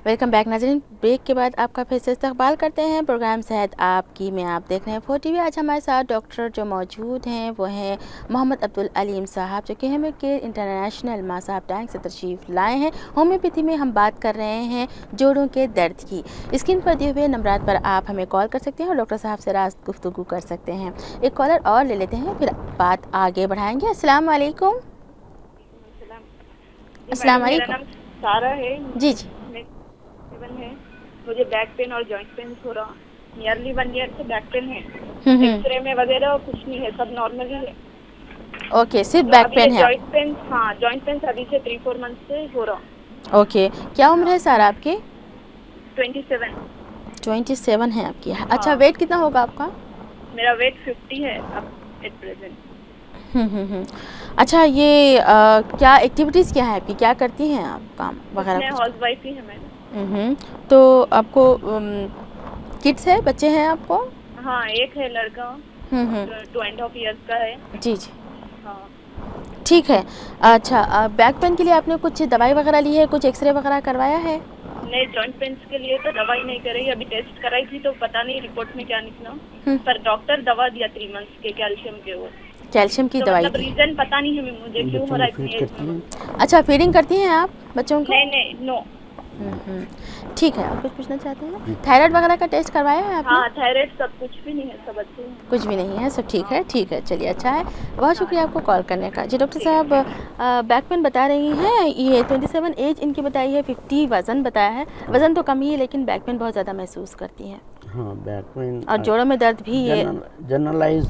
Welcome back नाज़रीन। Break के बाद आपका फिर से इस्तकबाल करते हैं प्रोग्राम सेहत आपकी में। आप देख रहे हैं 4 आज हमारे साथ डॉक्टर जो मौजूद हैं वो हैं मोहम्मद अब्दुल अलीम साहब, जो कि हमें केयर इंटरनेशनल माँ साहब टैंक से तशरीफ़ लाए हैं। होम्योपैथी में हम बात कर रहे हैं जोड़ों के दर्द की। स्क्रीन पर दिए हुए नंबरात पर आप हमें कॉल कर सकते हैं और डॉक्टर साहब से रास्त गुफ्तगू कर सकते हैं। एक कॉलर और ले लेते हैं, फिर बात आगे बढ़ाएंगे। अस्सलाम वालेकुम। अस्सलाम वालेकुम। मेरा नाम सारा है। जी जी। है मुझे बैक पेन और जॉइंट पेन हो रहा, नियरली 1 ईयर से बैक पेन है। एक्सरे में वगैरह कुछ नहीं है, सब नॉर्मल ही है। ओके, सिर्फ बैक पेन है। जॉइंट पेन, हाँ जॉइंट पेन अभी से 3-4 मंथ से हो रहा। ओके, क्या उम्र है सारा आपकी? 27 है आपकी। अच्छा, वेट कितना होगा आपका? मेरा वेट 50 है अब एट प्रेजेंट। अच्छा, ये क्या एक्टिविटीज़ क्या है आपकी, क्या करती हैं आप काम वगैरह? हाउस वाइफ ही है मैं। तो आपको किड्स है, बच्चे हैं आपको? हाँ, एक है लड़का 2.5 ईयर्स का है। जी जी, हाँ ठीक है। अच्छा, बैक पेन के लिए आपने कुछ दवाई वगैरह ली है, कुछ एक्सरे वगैरह करवाया है? नहीं, जॉइंट पेन के लिए तो दवाई नहीं कराई, अभी टेस्ट कराई थी तो पता नहीं रिपोर्ट में क्या निकला। पर डॉक्टर दवा दिया 3 मंथ्स के कैल्शियम के, वो कैल्शियम की तो दवाई मतलब रीजन पता नहीं हमें, मुझे क्यों हो रहा है। अच्छा, फीडिंग करती हैं आप बच्चों को? नहीं नो। ठीक है। आप कुछ पूछना चाहते हैं? थायराइड वगैरह का टेस्ट करवाया है आपने? हाँ, थायराइड सब कुछ भी नहीं है, सब अच्छे हैं। कुछ भी नहीं है, सब ठीक है। ठीक है, चलिए, अच्छा है। बहुत शुक्रिया आपको कॉल करने का। जी डॉक्टर साहब, बैक पेन बता रही हैं, ये 27 एज इनकी बताई है, 50 वज़न बताया है। वज़न तो कम ही है लेकिन बैक पेन बहुत ज़्यादा महसूस करती हैं। हाँ, बैक पेन और जोड़ों में दर्द भी ये जनरलाइज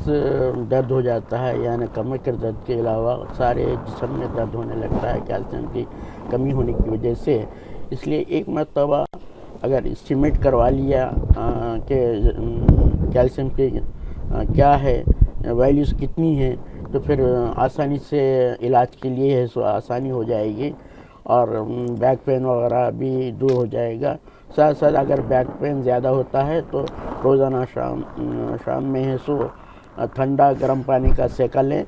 दर्द हो जाता है, यानी कमर के दर्द के अलावा सारे जिस्म में दर्द होने लगता है कैल्शियम की कमी होने की वजह से। इसलिए एक मरतबा अगर एस्टिमेट करवा लिया कि कैल्शियम के क्या है, वैल्यूज़ कितनी है, तो फिर आसानी से इलाज के लिए है सो आसानी हो जाएगी और बैक पेन वगैरह भी दूर हो जाएगा। साथ साथ अगर बैक पेन ज़्यादा होता है तो रोज़ाना शाम में है सो ठंडा गर्म पानी का सेका लें।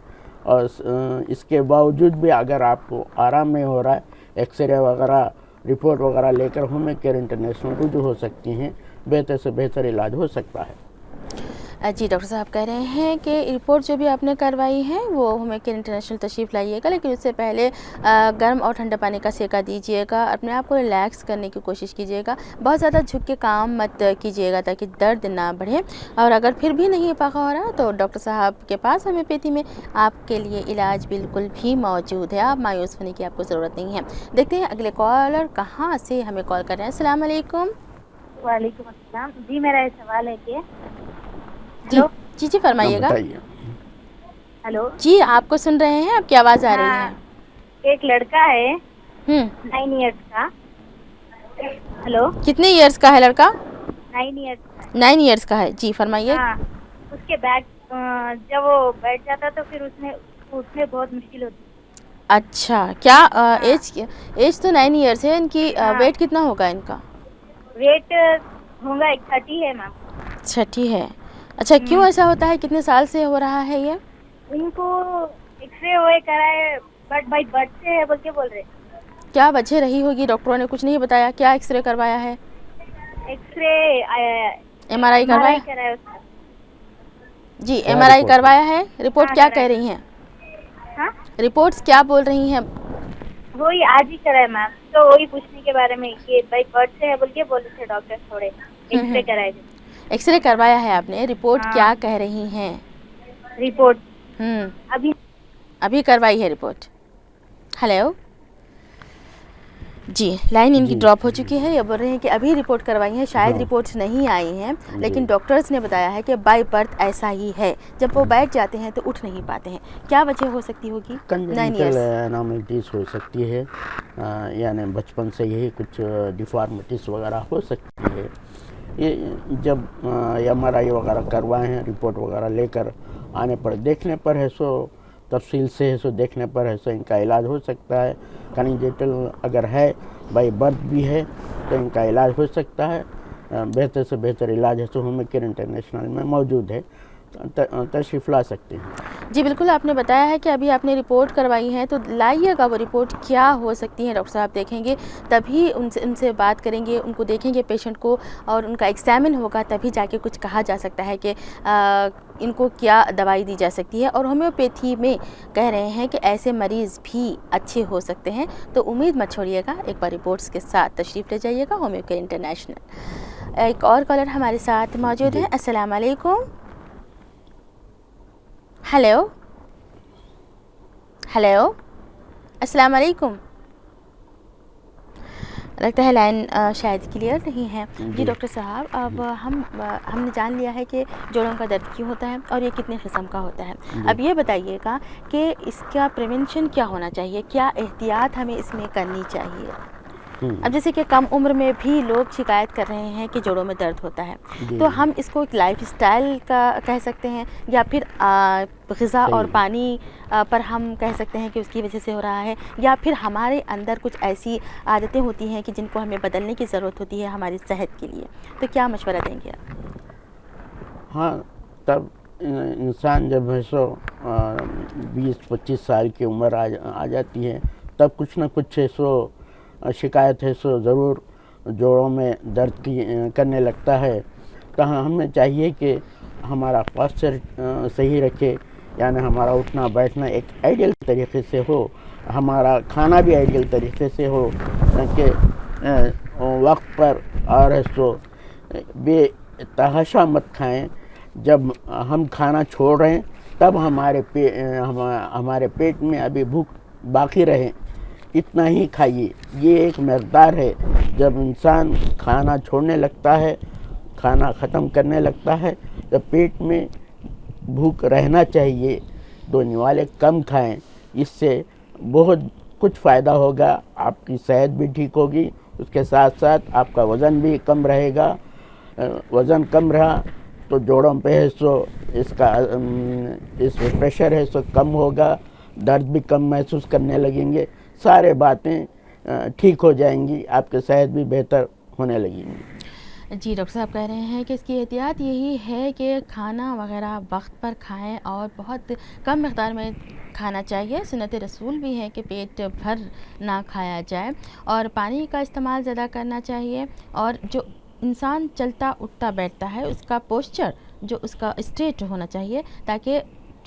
और इसके बावजूद भी अगर आपको आराम नहीं हो रहा है, एक्सरे वगैरह रिपोर्ट वगैरह लेकर होम केयर इंटरनेशनल रुजू हो सकती हैं, बेहतर से बेहतर इलाज हो सकता है। जी डॉक्टर साहब कह रहे हैं कि रिपोर्ट जो भी आपने करवाई है वो होम केयर इंटरनेशनल तशरीफ़ लाइएगा, लेकिन उससे पहले गर्म और ठंडा पानी का सेका दीजिएगा। अपने आप को रिलैक्स करने की कोशिश कीजिएगा, बहुत ज़्यादा झुक के काम मत कीजिएगा ताकि दर्द ना बढ़े। और अगर फिर भी नहीं पाका हो रहा तो डॉक्टर साहब के पास होम्योपैथी में आपके लिए इलाज बिल्कुल भी मौजूद है, आप मायूस होने की आपको ज़रूरत नहीं है। देखते हैं अगले कॉलर कहाँ से हमें कॉल कर रहे हैं। अस्सलाम वालेकुम। वालेकुम अस्सलाम जी, मेरा ये सवाल है कि जी जी फरमाइएगा। हेलो जी, आपको सुन रहे हैं, आपकी आवाज़ आ रही है। एक लड़का है 9 इयर्स का। हेलो, कितने इयर्स का है लड़का? 9 इयर्स का। 9 इयर्स का है, जी फरमाइए। हाँ, उसके बैक जब वो बैठ जाता तो फिर उसमें उठने बहुत मुश्किल होती। अच्छा, क्या एज तो 9 इयर्स है इनकी। वेट कितना होगा इनका? वेट होगा 30 है मैम। 60 है। अच्छा, क्यों ऐसा होता है, कितने साल से हो रहा है ये? उनको एक्सरे हुए कराए बट भाई बर्थ से है बोल के बोल रहे। क्या वजह रही होगी, डॉक्टरों ने कुछ नहीं बताया? क्या एक्सरे करवाया है? एक्सरे MRI करवाया? उसका। जी, MRI करवाया है। रिपोर्ट क्या कह रही हैं? रिपोर्ट्स क्या बोल रही हैं? वही आज ही कराए मैम, तो वही पूछने के बारे में कि भाई बर्थ से है बोल के बोले थे डॉक्टर, थोड़े एक्सरे कराए थे। एक्सरे करवाया है आपने, रिपोर्ट क्या कह रही हैं? रिपोर्ट अभी करवाई है रिपोर्ट। हेलो जी, लाइन इनकी ड्रॉप हो चुकी है। ये बोल रहे हैं कि अभी रिपोर्ट करवाई है, शायद रिपोर्ट्स नहीं आई हैं, लेकिन डॉक्टर्स ने बताया है कि बाय बर्थ ऐसा ही है, जब वो बैठ जाते हैं तो उठ नहीं पाते हैं। क्या वजह हो सकती होगी? कंजेनिटल एनॉमलीज़ हो सकती है, यानी बचपन से यही कुछ डिफॉर्मिटीज़ वगैरह हो सकती है। ये जब MRI वगैरह करवाए हैं, रिपोर्ट वगैरह लेकर आने पर देखने पर है सो तफसील से है सो देखने पर है सो इनका इलाज हो सकता है। कंजेनिटल अगर है, बाय बर्थ भी है, तो इनका इलाज हो सकता है। बेहतर से बेहतर इलाज है सो होम केयर इंटरनेशनल में मौजूद है। तशरीफ़ ला सकते हैं। जी बिल्कुल, आपने बताया है कि अभी आपने रिपोर्ट करवाई है, तो लाइएगा वो रिपोर्ट क्या हो सकती है डॉक्टर साहब देखेंगे, तभी उनसे बात करेंगे, उनको देखेंगे पेशेंट को और उनका एग्ज़ामिन होगा, तभी जाके कुछ कहा जा सकता है कि इनको क्या दवाई दी जा सकती है। और होम्योपैथी में कह रहे हैं कि ऐसे मरीज़ भी अच्छे हो सकते हैं, तो उम्मीद मत छोड़िएगा, एक बार रिपोर्ट्स के साथ तशरीफ़ ले जाइएगा होम्यो केयर इंटरनेशनल। एक और कॉलर हमारे साथ मौजूद हैं। अस्सलाम वालेकुम। हेलो हेलो, अस्सलाम वालेकुम। लगता है लाइन शायद क्लियर नहीं है। जी डॉक्टर साहब, अब हमने जान लिया है कि जोड़ों का दर्द क्यों होता है और ये कितने किस्म का होता है। अब ये बताइएगा कि इसका प्रिवेंशन क्या होना चाहिए, क्या एहतियात हमें इसमें करनी चाहिए। अब जैसे कि कम उम्र में भी लोग शिकायत कर रहे हैं कि जोड़ों में दर्द होता है, तो हम इसको एक लाइफस्टाइल का कह सकते हैं या फिर ग़िज़ा और पानी पर हम कह सकते हैं कि उसकी वजह से हो रहा है, या फिर हमारे अंदर कुछ ऐसी आदतें होती हैं कि जिनको हमें बदलने की ज़रूरत होती है हमारी सेहत के लिए। तो क्या मशवरा देंगे आप? हाँ, तब इंसान जब है सो 20-25 साल की उम्र आ जाती है, तब कुछ ना कुछ है सो शिकायत है सो ज़रूर जोड़ों में दर्द की करने लगता है। तो हमें चाहिए कि हमारा पोस्चर सही रखे, यानी हमारा उठना बैठना एक आइडियल तरीके से हो, हमारा खाना भी आइडियल तरीके से हो, कि वक्त पर और है सो बेतहाशा मत खाएं। जब हम खाना छोड़ रहे हैं तब हमारे पेट में अभी भूख बाकी रहे, इतना ही खाइए। ये एक मकदार है। जब इंसान खाना छोड़ने लगता है, खाना ख़त्म करने लगता है, तो पेट में भूख रहना चाहिए। दो निवाले कम खाएं, इससे बहुत कुछ फ़ायदा होगा। आपकी सेहत भी ठीक होगी, उसके साथ साथ आपका वज़न भी कम रहेगा। वज़न कम रहा तो जोड़ों पे है सो इस प्रेशर है सो कम होगा, दर्द भी कम महसूस करने लगेंगे, सारे बातें ठीक हो जाएंगी, आपकी सेहत भी बेहतर होने लगेंगी। जी डॉक्टर साहब कह रहे हैं कि इसकी एहतियात यही है कि खाना वगैरह वक्त पर खाएं और बहुत कम मकदार में खाना चाहिए। सुन्नत रसूल भी है कि पेट भर ना खाया जाए, और पानी का इस्तेमाल ज़्यादा करना चाहिए। और जो इंसान चलता उठता बैठता है उसका पोस्चर जो उसका स्ट्रेट होना चाहिए, ताकि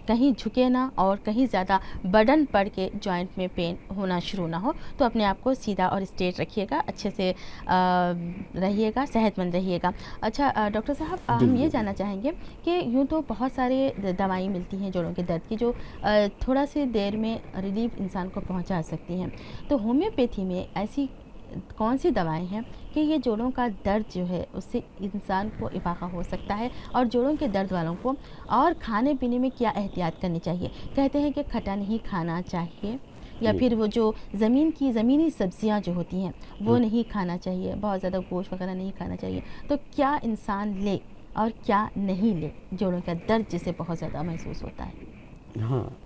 कहीं झुके ना और कहीं ज़्यादा बर्डन पड़ के जॉइंट में पेन होना शुरू ना हो। तो अपने आप को सीधा और स्ट्रेट रखिएगा, अच्छे से रहिएगा, सेहतमंद रहिएगा। अच्छा डॉक्टर साहब, हम ये जानना चाहेंगे कि यूँ तो बहुत सारे दवाई मिलती हैं जोड़ों के दर्द की, जो थोड़ा सी देर में रिलीफ इंसान को पहुंचा सकती हैं। तो होम्योपैथी में ऐसी कौन सी दवाएं हैं कि ये जोड़ों का दर्द जो है उससे इंसान को इफाका हो सकता है, और जोड़ों के दर्द वालों को और खाने पीने में क्या एहतियात करनी चाहिए? कहते हैं कि खट्टा नहीं खाना चाहिए, या फिर वो जो ज़मीनी सब्जियां जो होती हैं वो नहीं खाना चाहिए, बहुत ज़्यादा गोश्त वगैरह नहीं खाना चाहिए। तो क्या इंसान ले और क्या नहीं ले जोड़ों का दर्द जिसे बहुत ज़्यादा महसूस होता है? हाँ,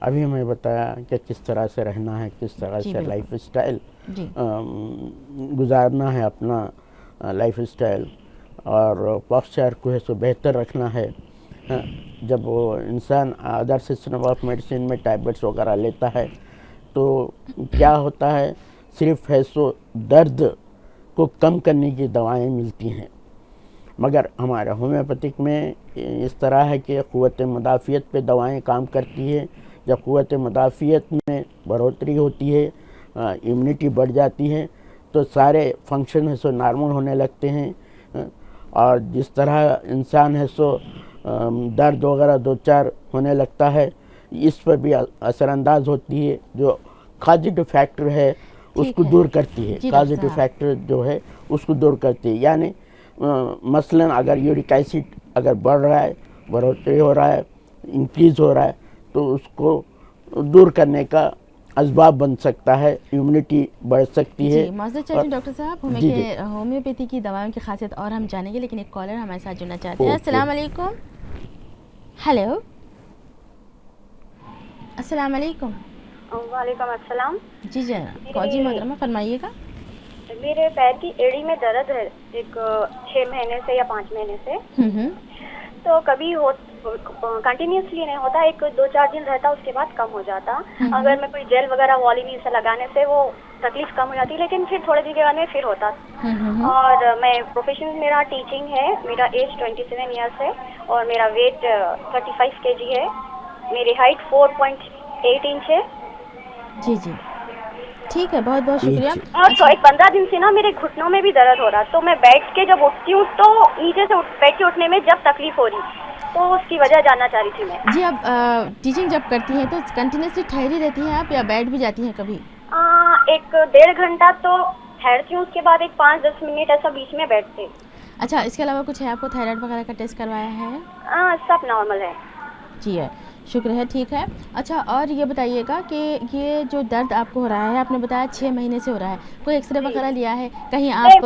अभी मैं बताया कि किस तरह से रहना है, किस तरह से लाइफ स्टाइल गुजारना है, अपना लाइफ स्टाइल और पोस्चर को है सो बेहतर रखना है। जब वो इंसान अदर सिस्टम ऑफ मेडिसिन में टैबलेट्स वगैरह लेता है तो क्या होता है, सिर्फ है सो दर्द को कम करने की दवाएं मिलती हैं। मगर हमारे होम्योपैथिक में इस तरह है कि क़ुव्वत मुदाफ़ियत पे दवाएं काम करती है। जब क़ुव्वत मुदाफ़ियत में बढ़ोतरी होती है, इम्यूनिटी बढ़ जाती है, तो सारे फंक्शन है सो नॉर्मल होने लगते हैं। और जिस तरह इंसान है सो दर्द वगैरह दो चार होने लगता है, इस पर भी असरअंदाज होती है। जो कॉजेटिव फैक्टर है उसको दूर करती है, कॉजेटिव फैक्टर जो है उसको दूर करती है। यानी मसलन अगर यूरिक एसिड अगर बढ़ रहा है, बढ़ोतरी हो रहा है, इंक्रीज़ हो रहा है, तो उसको दूर करने का असबाब बन सकता है, इम्यूनिटी बढ़ सकती है। माज़रत चाहिए डॉक्टर साहब, होम्योपैथी की दवाओं की खासियत और हम जानेंगे, लेकिन एक कॉलर हमारे साथ जुड़ना चाहते हैं। अस्सलाम वालेकुम। हेलो, अस्सलाम वालेकुम। वालेकुम अस्सलाम। जी जी मोहतरमा फरमाइएगा। मेरे पैर की एड़ी में दर्द है एक 6 महीने से या 5 महीने से। तो कभी कंटिन्यूसली नहीं होता, एक 2-4 दिन रहता, उसके बाद कम हो जाता। अगर मैं कोई जेल वगैरह वॉलिनी से लगाने से वो तकलीफ कम हो जाती, लेकिन फिर थोड़े दिन के बाद में फिर होता। और मैं प्रोफेशन मेरा टीचिंग है, मेरा एज 27 ईयर्स है और मेरा वेट 35 kg है, मेरी हाइट 4.8 इंच है। जी जी, ठीक है, बहुत बहुत शुक्रिया। और तो एक 15 दिन से ना मेरे घुटनों में भी दर्द हो रहा, तो मैं बैठ के जब उठती हूँ तो नीचे से बैठ के उठने में जब तकलीफ हो रही, तो उसकी वजह जानना चाह रही थी मैं। जी, आप टीचिंग जब करती हैं तो कंटिन्यूसली ठहरी रहती हैं आप या बैठ भी जाती हैं कभी? 1-1.5 घंटा तो ठहरती हूँ, उसके बाद एक 5-10 मिनट ऐसा बीच में बैठते। अच्छा, इसके अलावा कुछ है, आपको थायराइड वगैरह का टेस्ट करवाया है? सब नॉर्मल है। जी है, शुक्र है, ठीक है। अच्छा, और ये बताइएगा कि ये जो दर्द आपको हो रहा है, आपने बताया 6 महीने से हो रहा है, कोई एक्सरे वगैरह लिया है? कहीं आप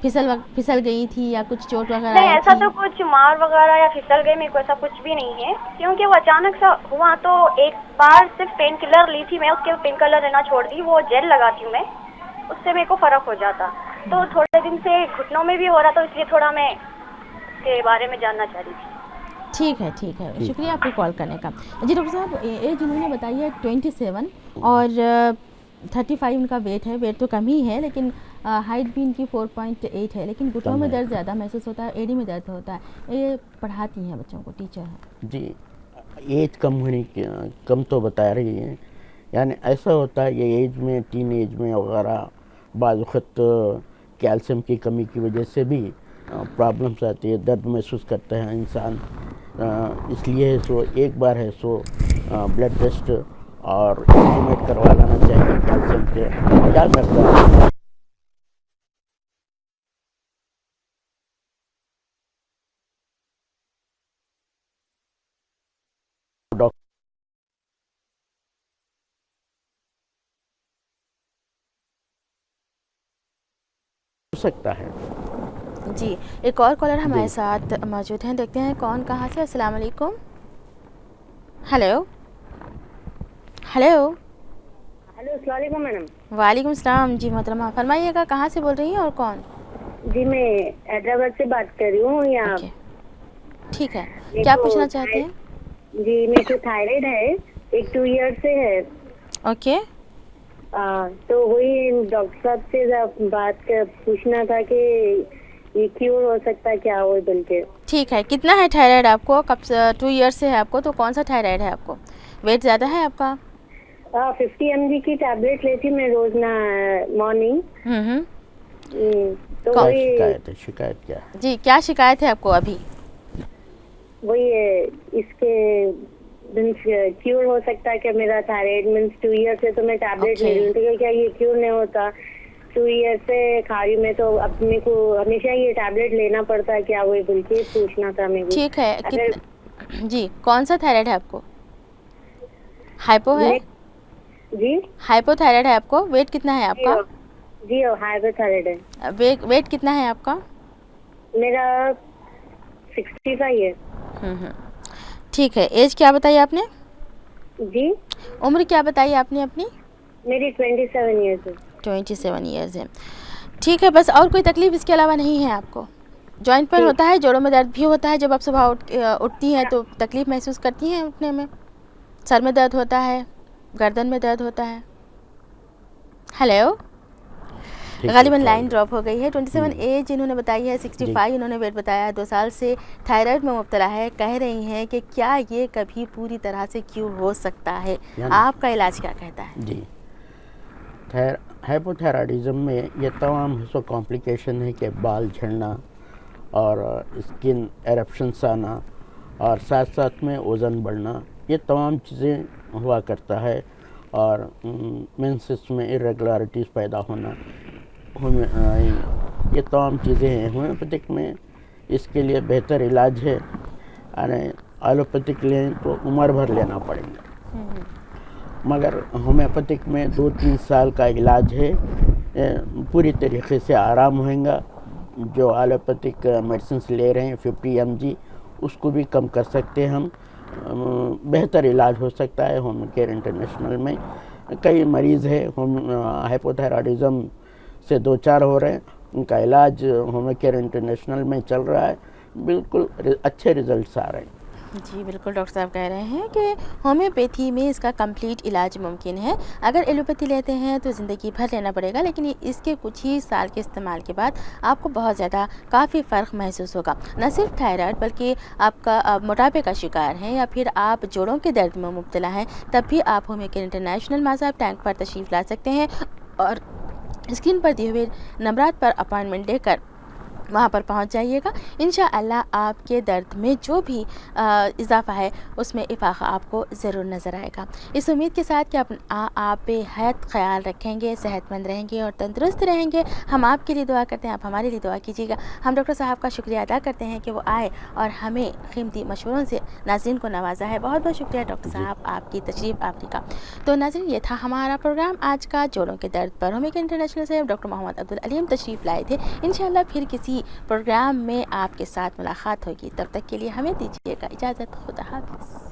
फिसल गई थी या कुछ चोट वगैरह? नहीं, ऐसा तो कुछ मार वगैरह या फिसल गई मेरे को ऐसा कुछ भी नहीं है, क्योंकि वो अचानक सा हुआ। तो एक बार सिर्फ पेन किलर ली थी मैं, उसके पेन किलर लेना छोड़ दी, वो जेल लगाती हूँ मैं, उससे मेरे को फर्क हो जाता। तो थोड़े दिन से घुटनों में भी हो रहा, तो इसलिए थोड़ा मैं इसके बारे में जानना चाह रही थी। ठीक है, ठीक है, शुक्रिया आपको कॉल करने का। जी डॉक्टर साहब, एज उन्होंने बताई है 27 और 35 उनका वेट है। वेट तो कम ही है, लेकिन हाइट भी इनकी 4.8 है, लेकिन घुटनों में दर्द ज़्यादा महसूस होता है, एड़ी में दर्द होता है। ये पढ़ाती हैं बच्चों को, टीचर हैं जी। एज कम होने की कम तो बता रही हैं, यानी ऐसा होता है ये एज में, टीन एज में वगैरह बाज़ वक़्त कैल्शियम की कमी की वजह से भी प्रॉब्लम्स आती है, दर्द महसूस करता है इंसान। इसलिए सो एक बार है सो ब्लड टेस्ट और एस्टिमेट करवा लेना चाहिए कैल्शियम के क्या करता है। सकता है। जी, एक और कॉलर हमारे साथ मौजूद हैं, देखते हैं कौन कहाँ से। अस्सलाम वालेकुम। हेलो हेलो हेलो, अस्सलाम वालेकुम मैडम। वालेकुम सलाम। जी मोहतरमा, फरमाइएगा कहाँ से बोल रही हैं और कौन? जी, मैं हैदराबाद से बात कर रही हूँ। यहाँ ठीक है, क्या पूछना चाहते हैं? जी, मेरे को थायराइड है, एक 2 ईयर से है। ओके, तो वही डॉक्टर साहब से पूछना था कि ये क्यों हो सकता है, क्या हो बोल के। ठीक है, कितना है थायराइड आपको? कब 2 ईयर से है आपको, तो कौन सा थायराइड है आपको? वेट ज़्यादा है आपका? 50 mg की टैबलेट लेती मैं रोज ना मॉर्निंग। तो वही शिकायत क्या है? जी, क्या शिकायत है आपको अभी? वही इसके क्योर हो सकता है कि मेरा थायराइड मीन्स 2 ईयर से तो मैं टैबलेट ले रही हूँ, तो क्या ये क्योर नहीं होता? 2 ईयर से खा रही मैं, तो अपने को हमेशा ये टैबलेट लेना पड़ता है क्या, वही बोल के पूछना था मेरे। ठीक है, जी, कौन सा थायराइड है आपको? हाइपो है? जी, हाइपोथायराइड है आपको। वेट कितना है आपका? जी, हाइपोथायराइड है। वेट कितना है आपका? मेरा 65 है। ठीक है, एज क्या बताई आपने? जी, उम्र क्या बताई आपने अपनी? मेरी 27 ईयर्स है। 27 ईयर्स है, ठीक है। बस और कोई तकलीफ इसके अलावा नहीं है आपको? जॉइंट पेन होता है, जोड़ों में दर्द भी होता है, जब आप सुबह उठती हैं तो तकलीफ महसूस करती हैं उठने में? सर में दर्द होता है, गर्दन में दर्द होता है? हेलो, गालिबन लाइन ड्रॉप हो गई है। 27 एज इन्होंने बताई है, 65 इन्होंने वेट बताया है, 2 साल से थायराइड में मुब्तला है। कह रही हैं कि क्या ये कभी पूरी तरह से क्योर हो सकता है? आपका इलाज क्या कहता है? जी, हाइपोथायराइडिज्म में ये तमाम हिस्सों कॉम्प्लिकेशन है कि बाल झड़ना और स्किन एरप्शंस आना और साथ साथ में वज़न बढ़ना, ये तमाम चीज़ें हुआ करता है। और मेंसेस में इरेगुलरिटीज़ पैदा होना, ये तमाम चीज़ें हैं। होम्योपैथिक में इसके लिए बेहतर इलाज है, अरे एलोपैथिक लें तो उम्र भर लेना पड़ेगा, मगर होम्योपैथिक में 2-3 साल का इलाज है, पूरी तरीके से आराम होएगा। जो एलोपैथिक मेडिसिन ले रहे हैं 50 mg, उसको भी कम कर सकते हैं हम, बेहतर इलाज हो सकता है। होम केयर इंटरनेशनल में कई मरीज़ है हाइपोथायराइडिज्म से 2-4 हो रहे हैं, उनका इलाज होम केयर इंटरनेशनल में चल रहा है, बिल्कुल अच्छे रिजल्ट्स आ रहे हैं। जी बिल्कुल, डॉक्टर साहब कह रहे हैं कि होम्योपैथी में इसका कंप्लीट इलाज मुमकिन है। अगर एलोपैथी लेते हैं तो ज़िंदगी भर लेना पड़ेगा, लेकिन इसके कुछ ही साल के इस्तेमाल के बाद आपको बहुत ज़्यादा काफ़ी फ़र्क महसूस होगा। न सिर्फ थायराइड बल्कि आपका मोटापे का शिकार हैं या फिर आप जोड़ों के दर्द में मुब्तला हैं, तब भी आप होम्यो केयर इंटरनेशनल माज़ाब टैंक पर तशरीफ़ ला सकते हैं और स्क्रीन पर दिए हुए नंबरात पर अपॉइंटमेंट लेकर वहाँ पर पहुँच जाइएगा। इंशाअल्लाह आपके दर्द में जो भी इजाफ़ा है उसमें इफाक़ा आपको ज़रूर नज़र आएगा। इस उम्मीद के साथ कि आप बेहद ख्याल रखेंगे, सेहतमंद रहेंगे और तंदुरुस्त रहेंगे। हम आपके लिए दुआ करते हैं, आप हमारे लिए दुआ कीजिएगा। हम डॉक्टर साहब का शुक्रिया अदा करते हैं कि वो आए और हमें कीमती मशवरों से नाज़रीन को नवाजा है। बहुत बहुत शुक्रिया डॉक्टर साहब, आपकी तशरीफ़ आवरी का। तो नाज़रीन, ये था हमारा प्रोग्राम आज का जोड़ों के दर्द पर। होम्यो केयर इंटरनेशनल से डॉक्टर मोहम्मद अब्दुल अलीम तशरीफ़ लाए थे। इंशाअल्लाह फिर किसी प्रोग्राम में आपके साथ मुलाकात होगी। तब तक के लिए हमें दीजिएगा इजाज़त। खुदा हाफ़िज़।